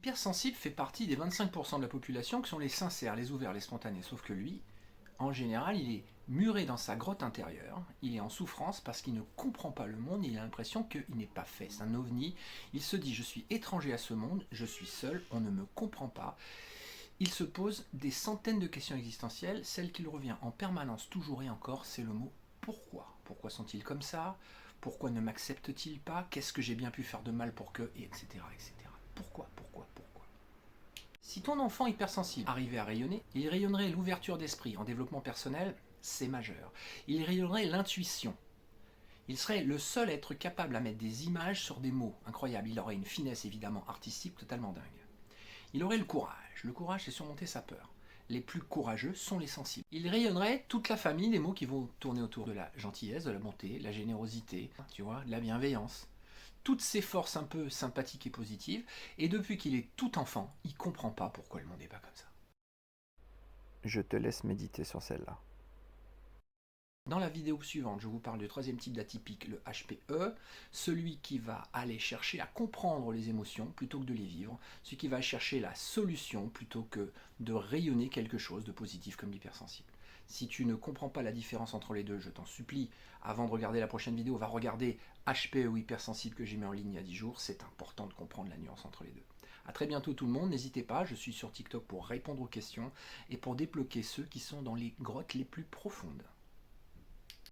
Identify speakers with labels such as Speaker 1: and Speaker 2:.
Speaker 1: L'hypersensible fait partie des 25% de la population qui sont les sincères, les ouverts, les spontanés. Sauf que lui, en général, il est muré dans sa grotte intérieure, il est en souffrance parce qu'il ne comprend pas le monde, il a l'impression qu'il n'est pas fait, c'est un ovni, il se dit je suis étranger à ce monde, je suis seul, on ne me comprend pas. Il se pose des centaines de questions existentielles, celle qui revient en permanence toujours et encore, c'est le mot pourquoi. Pourquoi sont-ils comme ça? Pourquoi ne m'acceptent-ils pas? Qu'est-ce que j'ai bien pu faire de mal pour que... Et etc. etc. Pourquoi? Si ton enfant hypersensible arrivait à rayonner, il rayonnerait l'ouverture d'esprit en développement personnel, c'est majeur. Il rayonnerait l'intuition. Il serait le seul être capable à mettre des images sur des mots. Incroyable, il aurait une finesse évidemment artistique totalement dingue. Il aurait le courage. Le courage, c'est surmonter sa peur. Les plus courageux sont les sensibles. Il rayonnerait toute la famille des mots qui vont tourner autour de la gentillesse, de la bonté, la générosité, tu vois, de la bienveillance. Toutes ces forces un peu sympathiques et positives, et depuis qu'il est tout enfant, il comprend pas pourquoi le monde n'est pas comme ça.
Speaker 2: Je te laisse méditer sur celle-là.
Speaker 1: Dans la vidéo suivante, je vous parle du troisième type d'atypique, le HPE, celui qui va aller chercher à comprendre les émotions plutôt que de les vivre, celui qui va chercher la solution plutôt que de rayonner quelque chose de positif comme l'hypersensible. Si tu ne comprends pas la différence entre les deux, je t'en supplie, avant de regarder la prochaine vidéo, va regarder HPE ou hypersensible que j'ai mis en ligne il y a 10 jours, c'est important de comprendre la nuance entre les deux. A très bientôt tout le monde, n'hésitez pas, je suis sur TikTok pour répondre aux questions et pour débloquer ceux qui sont dans les grottes les plus profondes.